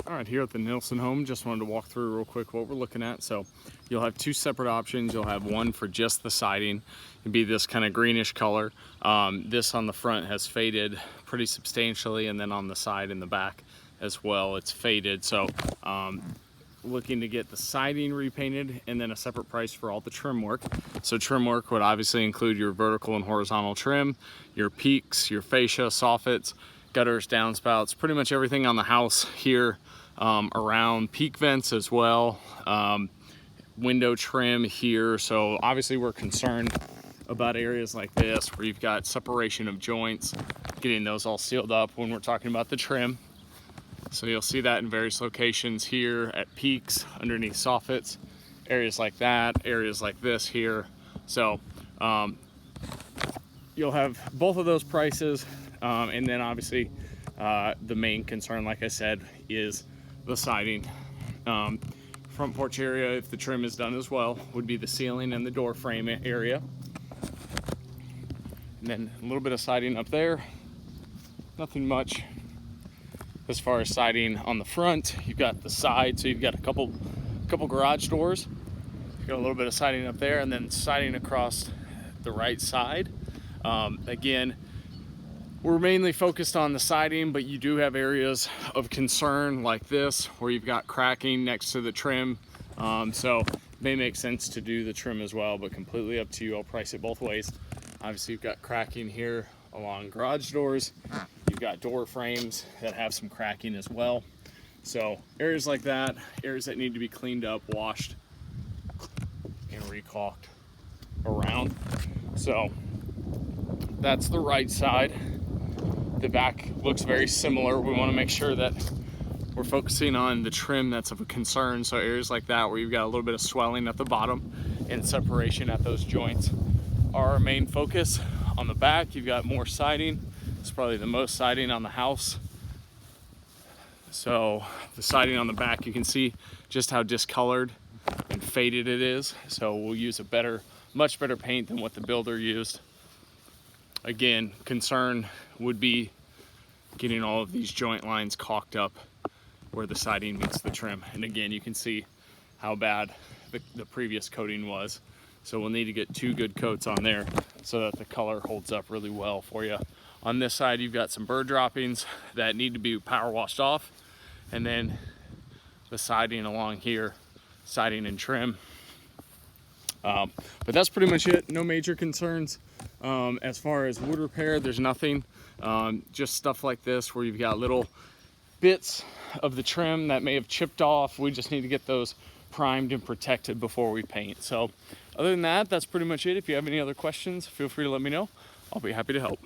All right, here at the Nielson home, just wanted to walk through real quick what we're looking at. So you'll have two separate options. You'll have one for just the siding. It'd be this kind of greenish color. This on the front has faded pretty substantially, and then on the side and the back as well, it's faded. So looking to get the siding repainted, and then a separate price for all the trim work. So trim work would obviously include your vertical and horizontal trim, your peaks, your fascia, soffits, gutters, downspouts, pretty much everything on the house here, around peak vents as well, window trim here. So obviously we're concerned about areas like this where you've got separation of joints, getting those all sealed up when we're talking about the trim. So you'll see that in various locations here at peaks, underneath soffits, areas like that, areas like this here. So you'll have both of those prices. And then obviously the main concern, like I said, is the siding. Front porch area, if the trim is done as well, would be the ceiling and the door frame area. And then a little bit of siding up there. Nothing much as far as siding on the front. You've got the side, so you've got a couple garage doors. You've got a little bit of siding up there, and then siding across the right side. Again, we're mainly focused on the siding, but you do have areas of concern like this where you've got cracking next to the trim. So it may make sense to do the trim as well, but completely up to you. I'll price it both ways. Obviously you've got cracking here along garage doors. You've got door frames that have some cracking as well. So areas like that, areas that need to be cleaned up, washed, and recaulked around. So that's the right side. The back looks very similar. We want to make sure that we're focusing on the trim that's of a concern. So areas like that where you've got a little bit of swelling at the bottom and separation at those joints are our main focus. On the back, you've got more siding. It's probably the most siding on the house. So the siding on the back, you can see just how discolored and faded it is. So we'll use a much better paint than what the builder used. Again, concern would be getting all of these joint lines caulked up where the siding meets the trim. And again, you can see how bad the previous coating was. So we'll need to get 2 good coats on there so that the color holds up really well for you. On this side, you've got some bird droppings that need to be power washed off. And then the siding along here, siding and trim. But that's pretty much it. No major concerns. As far as wood repair, there's nothing. Just stuff like this where you've got little bits of the trim that may have chipped off. We just need to get those primed and protected before we paint. So other than that, that's pretty much it. If you have any other questions, feel free to let me know. I'll be happy to help.